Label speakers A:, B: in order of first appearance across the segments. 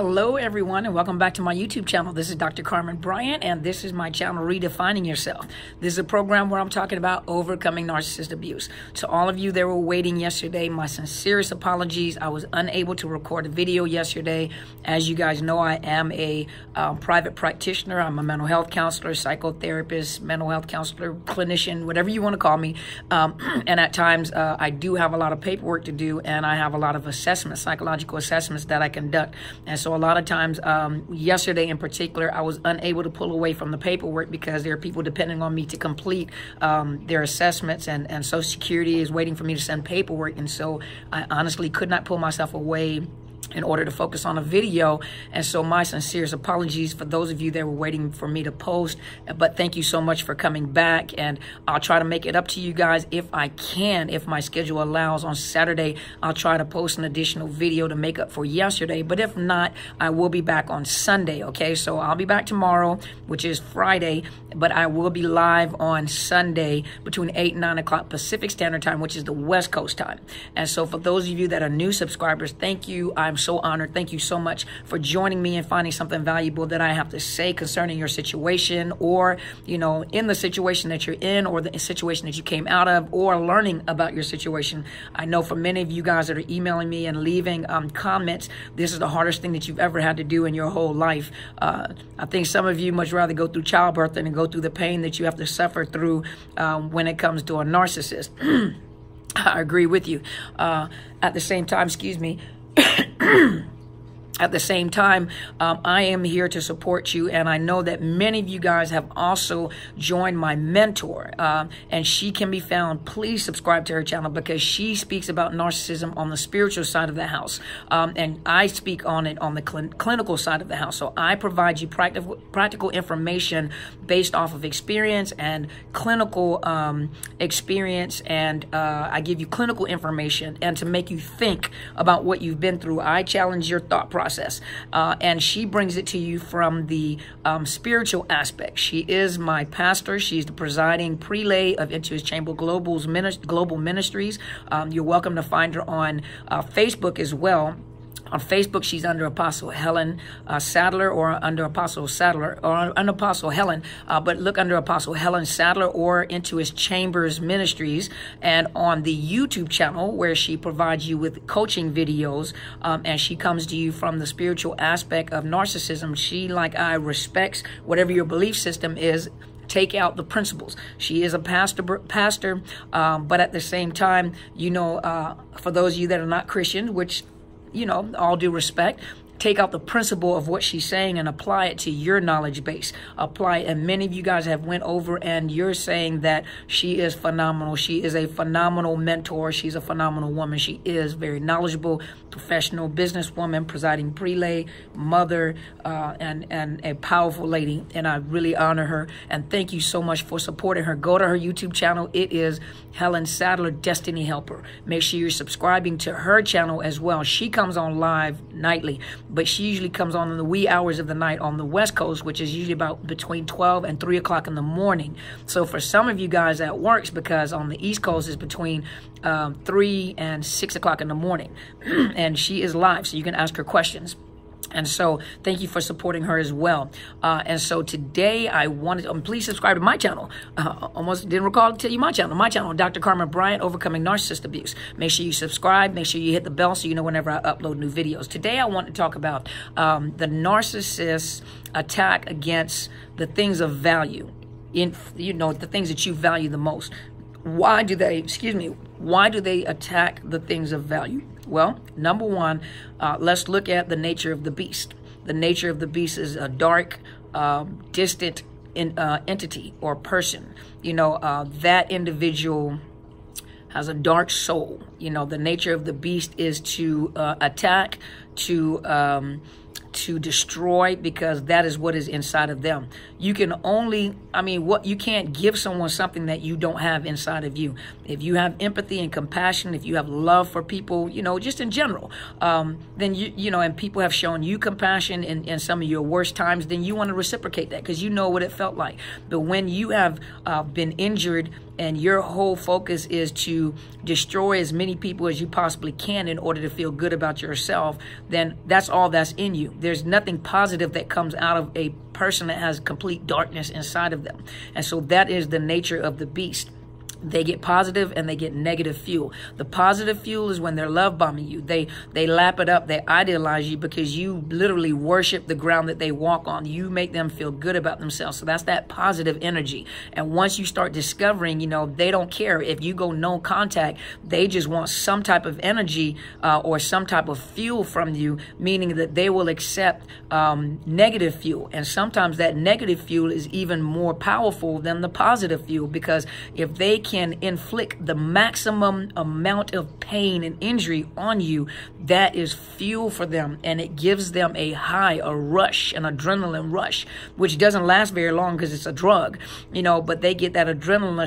A: Hello everyone, and welcome back to my YouTube channel. This is Dr. Carmen Bryant, and this is my channel, Redefining Yourself. This is a program where I'm talking about overcoming narcissist abuse. To all of you that were waiting yesterday, my sincerest apologies. I was unable to record a video yesterday. As you guys know, I am a private practitioner. I'm a mental health counselor, psychotherapist, mental health counselor, clinician, whatever you want to call me. And at times, I do have a lot of paperwork to do, and I have a lot of assessments, psychological assessments that I conduct. And so a lot of times, yesterday in particular, I was unable to pull away from the paperwork because there are people depending on me to complete their assessments, and Social Security is waiting for me to send paperwork. And so I honestly could not pull myself away in order to focus on a video. And so my sincerest apologies for those of you that were waiting for me to post, but thank you so much for coming back, and I'll try to make it up to you guys if I can. If my schedule allows, on Saturday I'll try to post an additional video to make up for yesterday, but if not, I will be back on Sunday. Okay, so I'll be back tomorrow, which is Friday, but I will be live on Sunday between 8 and 9 o'clock Pacific Standard Time, which is the West Coast time. And so for those of you that are new subscribers, thank you. I'm so honored. Thank you so much for joining me and finding something valuable that I have to say concerning your situation, or, you know, in the situation that you're in, or the situation that you came out of, or learning about your situation. I know for many of you guys that are emailing me and leaving comments, this is the hardest thing that you've ever had to do in your whole life. I think some of you much rather go through childbirth than go through the pain that you have to suffer through when it comes to a narcissist. I agree with you. At the same time, excuse me, at the same time, I am here to support you, and I know that many of you guys have also joined my mentor, and she can be found. Please subscribe to her channel because she speaks about narcissism on the spiritual side of the house, and I speak on it on the clinical side of the house. So I provide you practical information based off of experience and clinical experience, and I give you clinical information, and to make you think about what you've been through. I challenge your thought process. And she brings it to you from the spiritual aspect. She is my pastor. She's the presiding prelate of Into His Chamber Global Ministries. You're welcome to find her on Facebook as well. On Facebook, she's under Apostle Helen Sadler, or under Apostle Sadler, or under Apostle Helen. But look under Apostle Helen Sadler or Into His Chambers Ministries. And on the YouTube channel, where she provides you with coaching videos, and she comes to you from the spiritual aspect of narcissism. She, like I, respects whatever your belief system is. Take out the principles. She is a pastor, but at the same time, you know, for those of you that are not Christians, which, you know, all due respect, take out the principle of what she's saying and apply it to your knowledge base. Apply it. And many of you guys have went over and you're saying that she is phenomenal. She is a phenomenal mentor. She's a phenomenal woman. She is very knowledgeable, professional businesswoman, presiding prelate, mother, and a powerful lady. And I really honor her. And thank you so much for supporting her. Go to her YouTube channel. It is Helen Sadler, Destiny Helper. Make sure you're subscribing to her channel as well. She comes on live nightly, but she usually comes on in the wee hours of the night on the West Coast, which is usually about between 12 and 3 o'clock in the morning. So for some of you guys, that works, because on the East Coast is between 3 and 6 o'clock in the morning. And she is live, so you can ask her questions. And so thank you for supporting her as well. And so today I wanted to, please subscribe to my channel. Almost didn't recall to tell you my channel, Dr. Carmen Bryant, Overcoming Narcissist Abuse. Make sure you subscribe. Make sure you hit the bell so you know whenever I upload new videos. Today I want to talk about the narcissist's attack against the things of value, you know, the things that you value the most. Why do they, why do they attack the things of value? Well, number one, let's look at the nature of the beast. The nature of the beast is a dark, distant entity or person. You know, that individual has a dark soul. You know, the nature of the beast is to attack, to destroy, because that is what is inside of them. You can only, you can't give someone something that you don't have inside of you. If you have empathy and compassion, if you have love for people, you know, just in general, then you know, and people have shown you compassion in some of your worst times, then you want to reciprocate that because you know what it felt like. But when you have been injured and your whole focus is to destroy as many people as you possibly can in order to feel good about yourself, then that's all that's in you. There's nothing positive that comes out of a person that has complete darkness inside of them. And so that is the nature of the beast. They get positive and they get negative fuel. The positive fuel is when they're love bombing you. They lap it up. They idealize you because you literally worship the ground that they walk on. You make them feel good about themselves. So that's that positive energy. And once you start discovering, you know, they don't care if you go no contact. They just want some type of energy or some type of fuel from you, meaning that they will accept negative fuel. And sometimes that negative fuel is even more powerful than the positive fuel, because if they can inflict the maximum amount of pain and injury on you, that is fuel for them, and it gives them a high, a rush, an adrenaline rush, which doesn't last very long because it's a drug, you know, but they get that adrenaline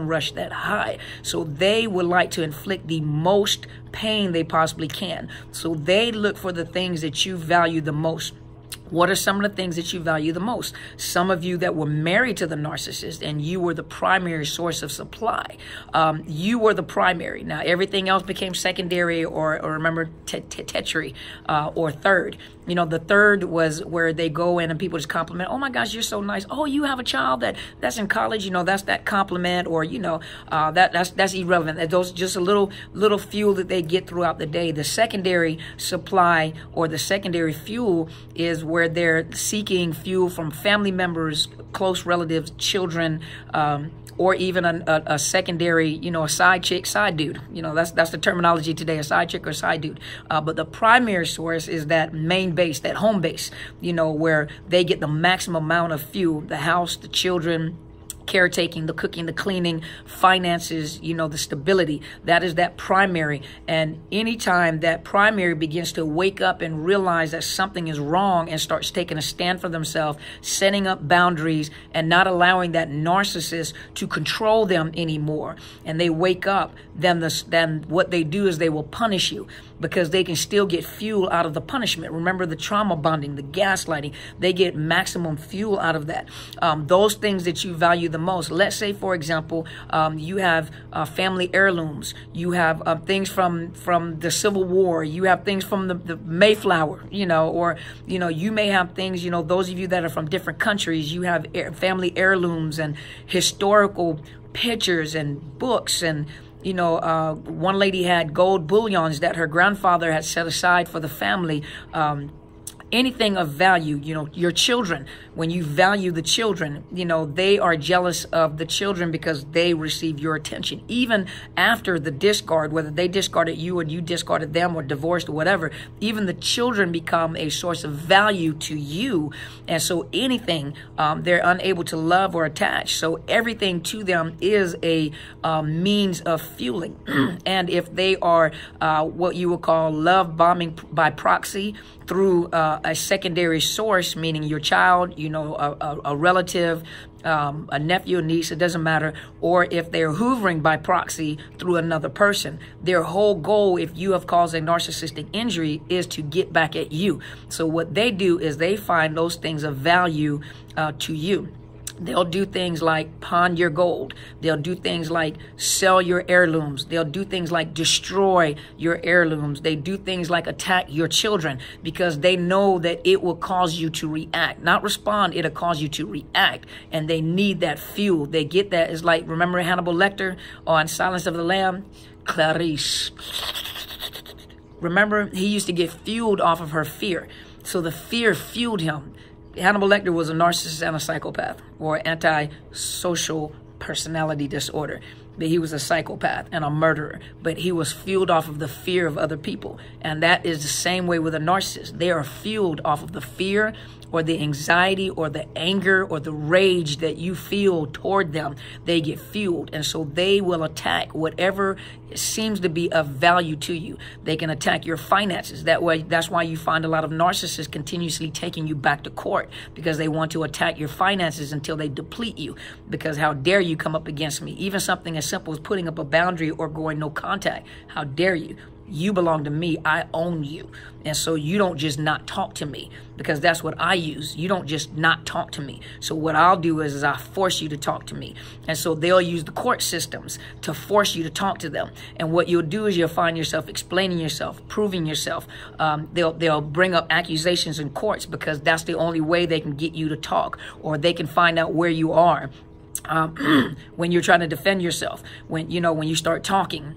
A: rush, that high. So they would like to inflict the most pain they possibly can. So they look for the things that you value the most. What are some of the things that you value the most? Some of you that were married to the narcissist and you were the primary source of supply. You were the primary. Now, everything else became secondary or remember, tertiary or third. You know, the third was where they go in and people just compliment. Oh, my gosh, you're so nice. Oh, you have a child that's in college. You know, that's that compliment, or, you know, that's irrelevant. Those just a little fuel that they get throughout the day. The secondary supply or the secondary fuel is where they're seeking fuel from family members, close relatives, children, or even a secondary, you know, a side chick, side dude. You know, that's the terminology today, a side chick or side dude. But the primary source is that main base, that home base, you know, where they get the maximum amount of fuel, the house, the children, caretaking, the cooking, the cleaning, finances, you know, the stability. That is that primary. And anytime that primary begins to wake up and realize that something is wrong and starts taking a stand for themselves, setting up boundaries and not allowing that narcissist to control them anymore, and they wake up, then what they do is they will punish you, because they can still get fuel out of the punishment. Remember the trauma bonding, the gaslighting, they get maximum fuel out of that. Those things that you value the most. Let's say, for example, you have family heirlooms. You have things from the Civil War. You have things from the Mayflower, you know, or, you know, you may have things, you know, those of you that are from different countries, you have family heirlooms and historical pictures and books. And you know, one lady had gold bullions that her grandfather had set aside for the family. Anything of value, you know, your children, when you value the children, you know, they are jealous of the children because they receive your attention. Even after the discard, whether they discarded you or you discarded them or divorced or whatever, even the children become a source of value to you. And so anything they're unable to love or attach. So everything to them is a means of fueling. And if they are what you would call love bombing by proxy through a secondary source, meaning your child, you know, a relative, a nephew, a niece, it doesn't matter, or if they're hoovering by proxy through another person, their whole goal, if you have caused a narcissistic injury, is to get back at you. So what they do is they find those things of value to you. They'll do things like pawn your gold. They'll do things like sell your heirlooms. They'll do things like destroy your heirlooms. They do things like attack your children because they know that it will cause you to react, not respond. It'll cause you to react, and they need that fuel. They get that. It's like, remember Hannibal Lecter on Silence of the Lamb? Clarice. Remember, he used to get fueled off of her fear. So the fear fueled him. Hannibal Lecter was a narcissist and a psychopath, or antisocial personality disorder. But he was a psychopath and a murderer, but he was fueled off of the fear of other people. And that is the same way with a narcissist. They are fueled off of the fear or the anxiety or the anger or the rage that you feel toward them. They get fueled, and so they will attack whatever seems to be of value to you. They can attack your finances. That's why you find a lot of narcissists continuously taking you back to court, because they want to attack your finances until they deplete you. Because how dare you come up against me? Even something as simple as putting up a boundary or going no contact. How dare you? You belong to me. I own you. And so you don't just not talk to me, because that's what I use. You don't just not talk to me. So what I'll do is I force you to talk to me. And so they'll use the court systems to force you to talk to them. And what you'll do is you'll find yourself explaining yourself, proving yourself. They'll bring up accusations in courts, because that's the only way they can get you to talk, or they can find out where you are when you're trying to defend yourself, when you start talking,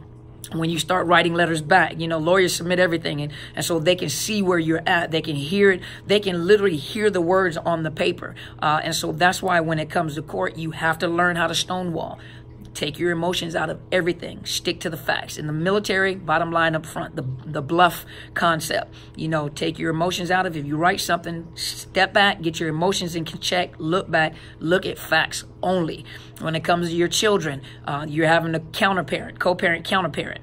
A: when you start writing letters back. Lawyers submit everything, and so they can see where you're at. They can hear it. They can literally hear the words on the paper. And so that's why when it comes to court, you have to learn how to stonewall. Take your emotions out of everything. Stick to the facts. In the military, bottom line up front, the Bluff Concept. Take your emotions out of it. If you write something, step back, get your emotions in check, look back, look at facts only. When it comes to your children, you're having a counterparent, co-parent, counterparent.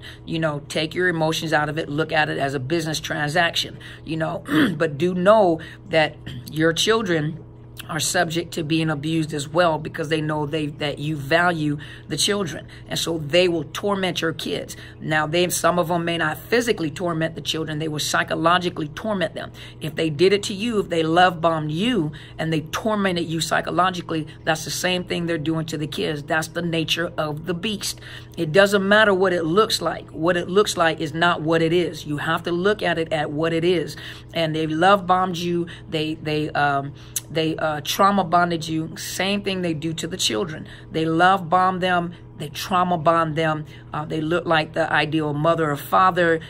A: Take your emotions out of it, look at it as a business transaction. But do know that your children are subject to being abused as well, because they know that you value the children, and so they will torment your kids. Now, some of them may not physically torment the children; they will psychologically torment them. If they did it to you, if they love bombed you and they tormented you psychologically, that's the same thing they're doing to the kids. That's the nature of the beast. It doesn't matter what it looks like. What it looks like is not what it is. You have to look at it at what it is. And they love bombed you. They trauma bonded you. Same thing they do to the children. They love bomb them. They trauma bond them. They look like the ideal mother or father.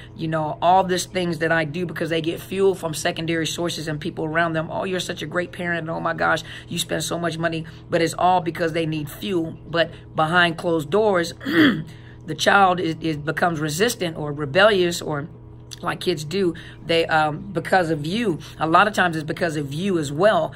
A: All these things that I do, because they get fuel from secondary sources and people around them. Oh, you're such a great parent. Oh my gosh, you spend so much money. But it's all because they need fuel. But behind closed doors, the child becomes resistant or rebellious, or like kids do. They because of you. A lot of times it's because of you as well.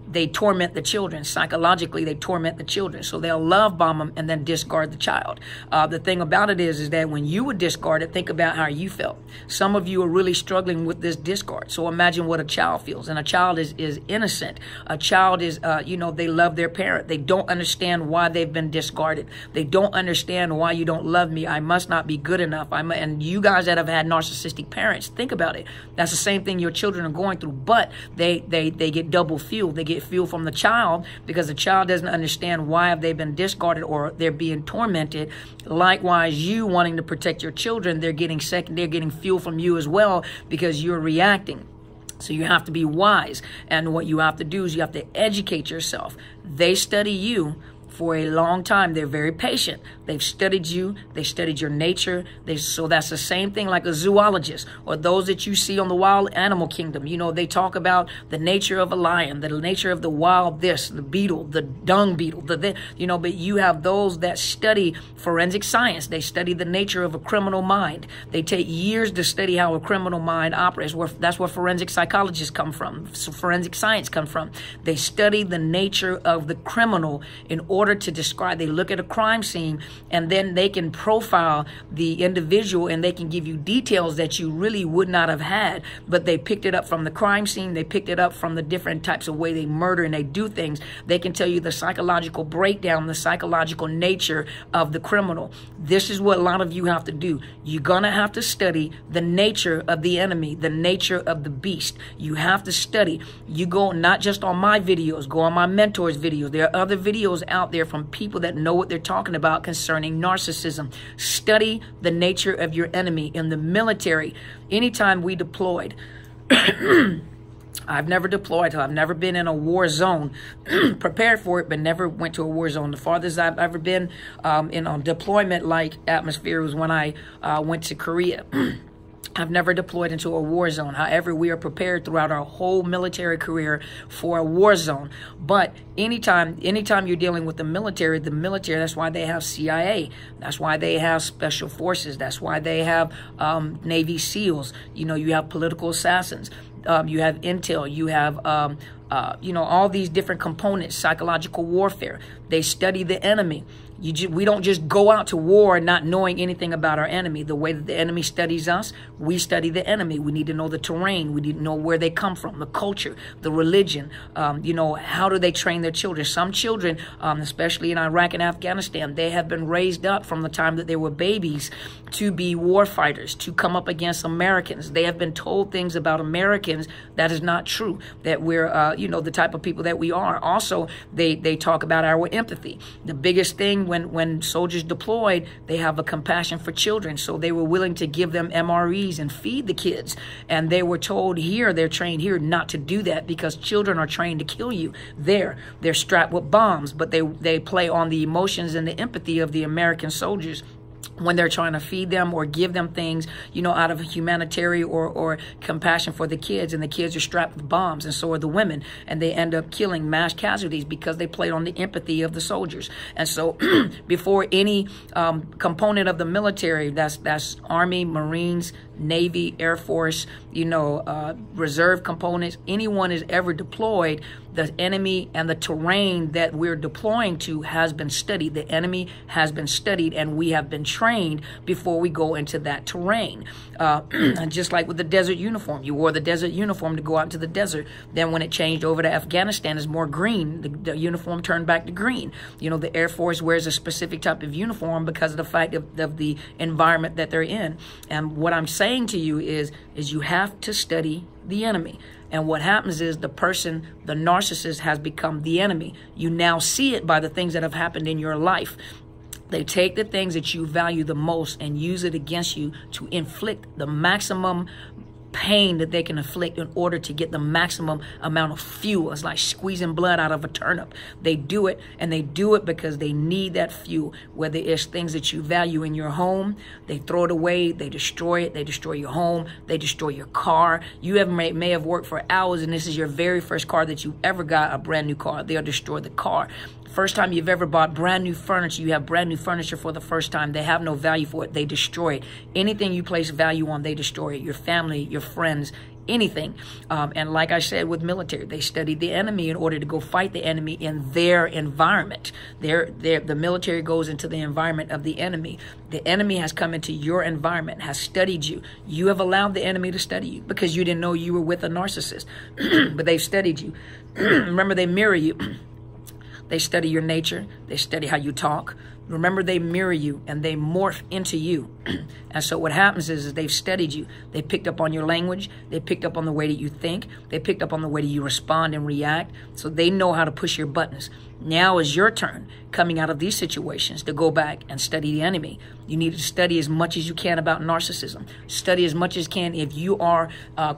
A: They torment the children. Psychologically, they torment the children. So they'll love bomb them and then discard the child. The thing about it is that when you would discard it, think about how you felt. Some of you are really struggling with this discard. So imagine what a child feels. And a child is innocent. A child is, they love their parent. They don't understand why they've been discarded. They don't understand why you don't love me. I must not be good enough. And you guys that have had narcissistic parents, think about it. That's the same thing your children are going through, but they get double fuel. They get fuel from the child, because the child doesn't understand why have they been discarded or they're being tormented. Likewise, you wanting to protect your children, they're getting fuel from you as well, because you're reacting. So you have to be wise, and what you have to do is you have to educate yourself. They study you for a long time. They're very patient. They've studied you. They studied your nature. So that's the same thing like a zoologist, or those that you see on the wild animal kingdom. They talk about the nature of a lion, the nature of the wild the beetle, the dung beetle, but you have those that study forensic science. They study the nature of a criminal mind. They take years to study how a criminal mind operates. That's where forensic psychologists come from. So forensic science come from. They study the nature of the criminal in order to describe. They look at a crime scene, and then they can profile the individual, and they can give you details that you really would not have had, but they picked it up from the crime scene. They picked it up from the different types of way they murder and they do things. They can tell you the psychological breakdown, the psychological nature of the criminal. This is what a lot of you have to do. You're gonna have to study the nature of the enemy, the nature of the beast. You have to study. You go not just on my videos, go on my mentors' videos. There are other videos out there from people that know what they're talking about concerning narcissism. Study the nature of your enemy. In the military, anytime we deployed, I've never deployed. I've never been in a war zone. Prepared for it, but never went to a war zone. The farthest I've ever been in a deployment-like atmosphere was when I went to Korea. I've never deployed into a war zone. However, we are prepared throughout our whole military career for a war zone. But anytime you're dealing with the military, that's why they have CIA. That's why they have special forces. That's why they have Navy SEALs. You have political assassins. You have intel. You have all these different components, psychological warfare. They study the enemy. We don't just go out to war not knowing anything about our enemy. The way that the enemy studies us, we study the enemy. We need to know the terrain. We need to know where they come from, the culture, the religion. How do they train their children? Some children, especially in Iraq and Afghanistan, they have been raised up from the time that they were babies to be war fighters, to come up against Americans. They have been told things about Americans that is not true, that we're, the type of people that we are. Also, they talk about our empathy. The biggest thing when soldiers deployed, they have a compassion for children. So they were willing to give them MREs and feed the kids. And they were told here, they're trained here not to do that because children are trained to kill you. They're strapped with bombs, but they play on the emotions and the empathy of the American soldiers when they're trying to feed them or give them things, out of humanitarian or compassion for the kids. And the kids are strapped with bombs, and so are the women. And they end up killing mass casualties because they played on the empathy of the soldiers. And so before any component of the military, that's Army, Marines, Navy, Air Force, reserve components, anyone is ever deployed, the enemy and the terrain that we're deploying to has been studied. The enemy has been studied, and we have been trained before we go into that terrain. Just like with the desert uniform, you wore the desert uniform to go out into the desert. Then when it changed over to Afghanistan, it's more green. The uniform turned back to green. The Air Force wears a specific type of uniform because of the fact of the environment that they're in. And what I'm saying to you is you have to study the enemy. And what happens is the narcissist has become the enemy. You now see it by the things that have happened in your life. They take the things that you value the most and use it against you to inflict the maximum pain that they can inflict in order to get the maximum amount of fuel. It's like squeezing blood out of a turnip. They do it, and they do it because they need that fuel. Whether it's things that you value in your home, they throw it away, they destroy it, they destroy your home, they destroy your car. You may have worked for hours, and this is your very first car that you ever got, a brand new car. They'll destroy the car. First time you've ever bought brand new furniture, you have brand new furniture for the first time. They have no value for it. They destroy it. Anything you place value on, they destroy it. Your family, your friends, anything. And like I said with military, they studied the enemy in order to go fight the enemy in their environment. The military goes into the environment of the enemy. The enemy has come into your environment, has studied you. You have allowed the enemy to study you because you didn't know you were with a narcissist. But they've studied you. Remember, they mirror you. They study your nature. They study how you talk. Remember, they mirror you and they morph into you. And so what happens is they've studied you. They picked up on your language. They picked up on the way that you think. They picked up on the way that you respond and react. So they know how to push your buttons. Now is your turn, coming out of these situations, to go back and study the enemy. You need to study as much as you can about narcissism. Study as much as you can. If you are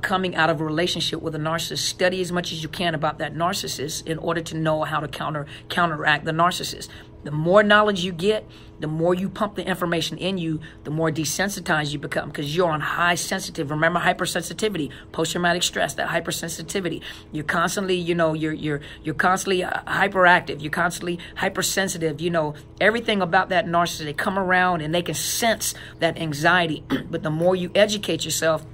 A: coming out of a relationship with a narcissist, study as much as you can about that narcissist in order to know how to counteract the narcissist. The more knowledge you get, the more you pump the information in you, the more desensitized you become because you're on high sensitive. Remember hypersensitivity, post-traumatic stress, that hypersensitivity. You're constantly, you're constantly hyperactive. You're constantly hypersensitive. Everything about that narcissist, they come around and they can sense that anxiety. But the more you educate yourself,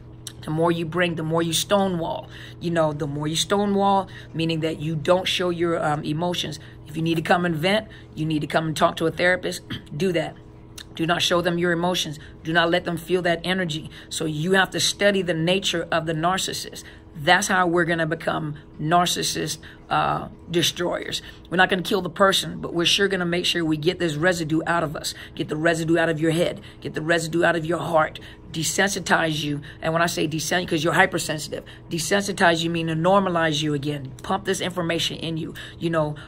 A: the more you bring, the more you stonewall. The more you stonewall, meaning that you don't show your emotions. If you need to come and vent, you need to come and talk to a therapist, do that. Do not show them your emotions. Do not let them feel that energy. So you have to study the nature of the narcissist. That's how we're going to become narcissist destroyers. We're not going to kill the person, but we're sure going to make sure we get this residue out of us. Get the residue out of your head. Get the residue out of your heart. Desensitize you. And when I say desensitize, because you're hypersensitive, desensitize you mean to normalize you again. Pump this information in you.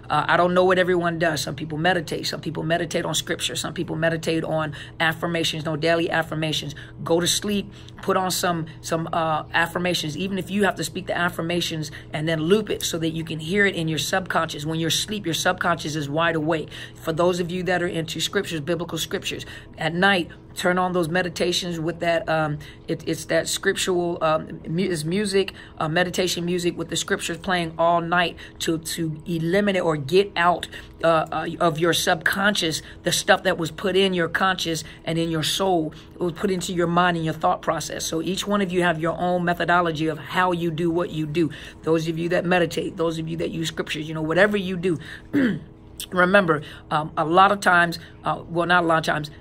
A: I don't know what everyone does. Some people meditate. Some people meditate on scripture. Some people meditate on affirmations, daily affirmations. Go to sleep. Put on some affirmations. Even if you have to speak the affirmations and then loop it so that you can hear it in your subconscious. When you're asleep, your subconscious is wide awake. For those of you that are into scriptures, biblical scriptures, at night, turn on those meditations with that, it's that scriptural, it's music, meditation music with the scriptures playing all night to eliminate or get out of your subconscious the stuff that was put in your conscious and in your soul. It was put into your mind and your thought process. So each one of you have your own methodology of how you do what you do. Those of you that meditate, those of you that use scriptures, whatever you do, Remember, a lot of times, well, not a lot of times,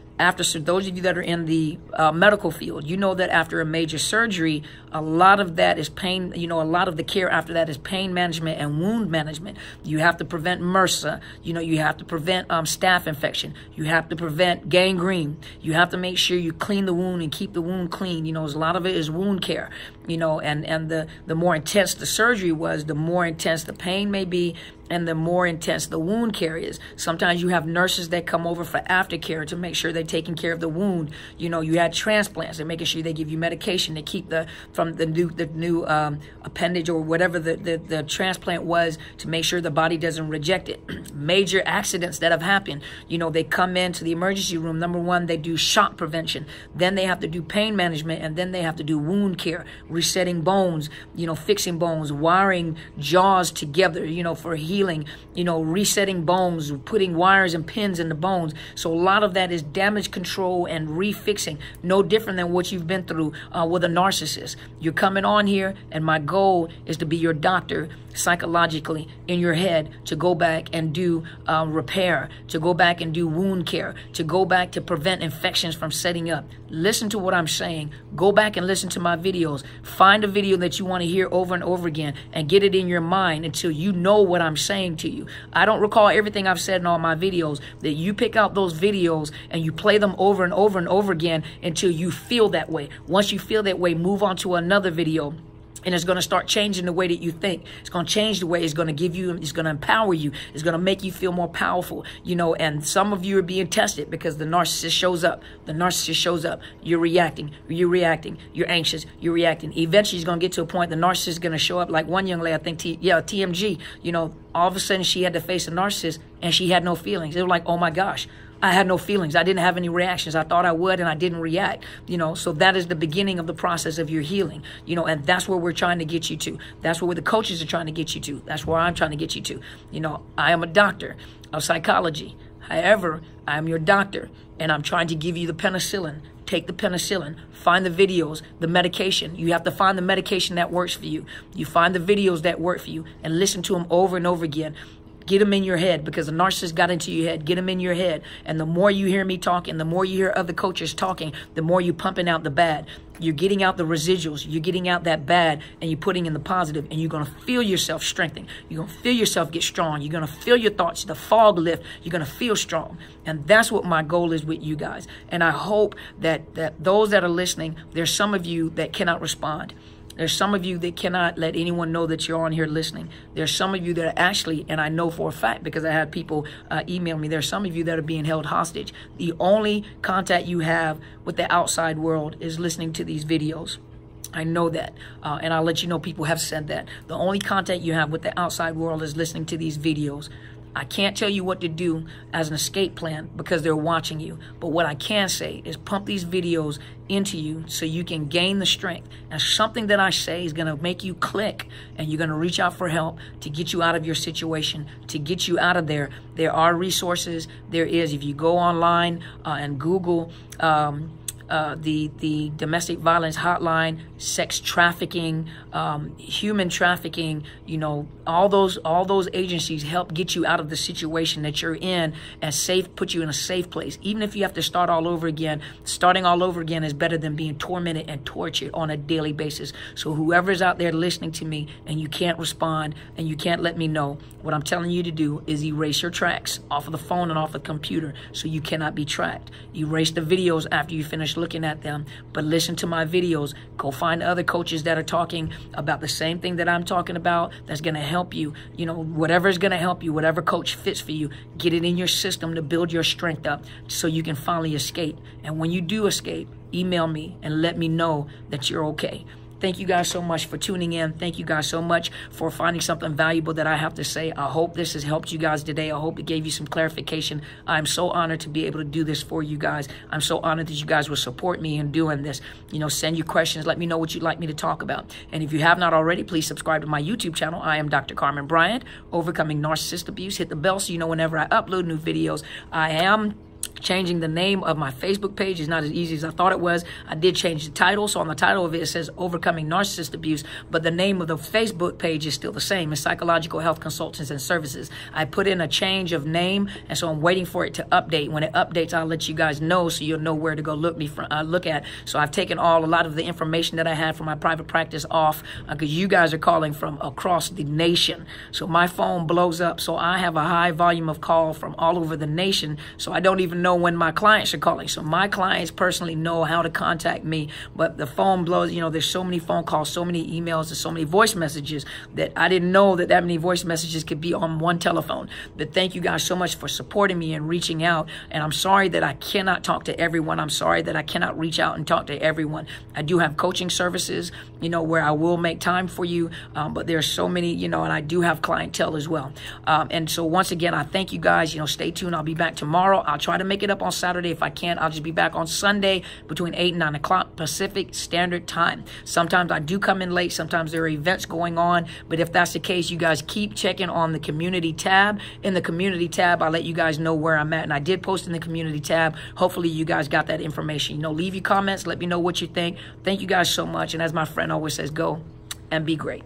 A: so those of you that are in the medical field, you know that after a major surgery, a lot of that is pain, a lot of the care after that is pain management and wound management. You have to prevent MRSA, you have to prevent staph infection. You have to prevent gangrene. You have to make sure you clean the wound and keep the wound clean. A lot of it is wound care, and the more intense the surgery was, the more intense the pain may be, and the more intense the wound care is. Sometimes you have nurses that come over for aftercare to make sure they're taking care of the wound. You had transplants and making sure they give you medication to keep from the new appendage or whatever the transplant was, to make sure the body doesn't reject it. Major accidents that have happened, they come into the emergency room. Number one, they do shock prevention. Then they have to do pain management, and then they have to do wound care, resetting bones, fixing bones, wiring jaws together, for healing, resetting bones, putting wires and pins in the bones. So a lot of that is damage control and refixing. No different than what you've been through with a narcissist. You're coming on here, and my goal is to be your doctor psychologically in your head, to go back and do repair, to go back and do wound care, to go back to prevent infections from setting up. Listen to what I'm saying. Go back and listen to my videos. Find a video that you want to hear over and over again and get it in your mind until you know what I'm saying to you. I don't recall everything I've said in all my videos. That you pick out those videos and you play them over and over and over again until you feel that way. Once you feel that way, move on to another video. And it's going to start changing the way that you think. It's going to change the way it's going to give you, it's going to empower you. It's going to make you feel more powerful, and some of you are being tested because the narcissist shows up. The narcissist shows up. You're reacting. You're anxious. You're reacting. Eventually, it's going to get to a point the narcissist is going to show up, like one young lady, I think, TMG, all of a sudden she had to face a narcissist and she had no feelings. It was like, oh my gosh. I had no feelings. I didn't have any reactions. I thought I would, and I didn't react. So that is the beginning of the process of your healing. And that's where we're trying to get you to. That's where the coaches are trying to get you to. That's where I'm trying to get you to. I am a doctor of psychology. However, I am your doctor, and I'm trying to give you the penicillin. Take the penicillin, find the videos, the medication. You have to find the medication that works for you. You find the videos that work for you and listen to them over and over again. Get them in your head, because the narcissist got into your head. Get them in your head. And the more you hear me talking, the more you hear other coaches talking, the more you're pumping out the bad. You're getting out the residuals. You're getting out that bad, and you're putting in the positive, and you're going to feel yourself strengthen. You're going to feel yourself get strong. You're going to feel your thoughts, the fog lift. You're going to feel strong. And that's what my goal is with you guys. And I hope that those that are listening, there's some of you that cannot respond. There's some of you that cannot let anyone know that you're on here listening. There's some of you that are actually, and I know for a fact because I had people email me, there's some of you that are being held hostage. The only contact you have with the outside world is listening to these videos. I know that, and I'll let you know people have said that. The only contact you have with the outside world is listening to these videos. I can't tell you what to do as an escape plan because they're watching you. But what I can say is pump these videos into you so you can gain the strength. And something that I say is going to make you click, and you're going to reach out for help to get you out of your situation, to get you out of there. There are resources. There is. If you go online and Google the domestic violence hotline, sex trafficking, human trafficking, all those agencies help get you out of the situation that you're in and put you in a safe place. Even if you have to start all over again, starting all over again is better than being tormented and tortured on a daily basis. So whoever's out there listening to me and you can't respond and you can't let me know, what I'm telling you to do is erase your tracks off of the phone and off the computer so you cannot be tracked. Erase the videos after you finish looking at them, but listen to my videos. Go find other coaches that are talking about the same thing that I'm talking about that's going to help you. Whatever is going to help you, whatever coach fits for you, get it in your system to build your strength up so you can finally escape. And when you do escape, email me and let me know that you're okay. Thank you guys so much for tuning in. Thank you guys so much for finding something valuable that I have to say. I hope this has helped you guys today. I hope it gave you some clarification. I'm so honored to be able to do this for you guys. I'm so honored that you guys will support me in doing this. Send your questions. Let me know what you'd like me to talk about. And if you have not already, please subscribe to my YouTube channel. I am Dr. Carmen Bryant, Overcoming Narcissist Abuse. Hit the bell so you know whenever I upload new videos. I am Changing the name of my Facebook page is not as easy as I thought it was. I did change the title. So on the title of it, it says Overcoming Narcissist Abuse, but the name of the Facebook page is still the same. It's Psychological Health Consultants and Services. I put in a change of name, and so I'm waiting for it to update. When it updates, I'll let you guys know so you'll know where to go look at. So I've taken a lot of the information that I had from my private practice off because you guys are calling from across the nation. So my phone blows up. So I have a high volume of call from all over the nation. So I don't even know when my clients are calling. So my clients personally know how to contact me, but the phone blows. You know, there's so many phone calls, so many emails, and so many voice messages that I didn't know that many voice messages could be on one telephone. But thank you guys so much for supporting me and reaching out. And I'm sorry that I cannot talk to everyone. I'm sorry that I cannot reach out and talk to everyone. I do have coaching services, you know, where I will make time for you. But there's so many, you know, and I do have clientele as well. And so once again, I thank you guys. You know, stay tuned. I'll be back tomorrow. I'll try to make it up on Saturday. If I can't, I'll just be back on Sunday between 8 and 9 o'clock Pacific Standard Time. Sometimes I do come in late. Sometimes there are events going on. But if that's the case, you guys keep checking on the community tab. In the community tab, I'll let you guys know where I'm at. And I did post in the community tab. Hopefully you guys got that information. You know, leave your comments. Let me know what you think. Thank you guys so much. And as my friend always says, go and be great.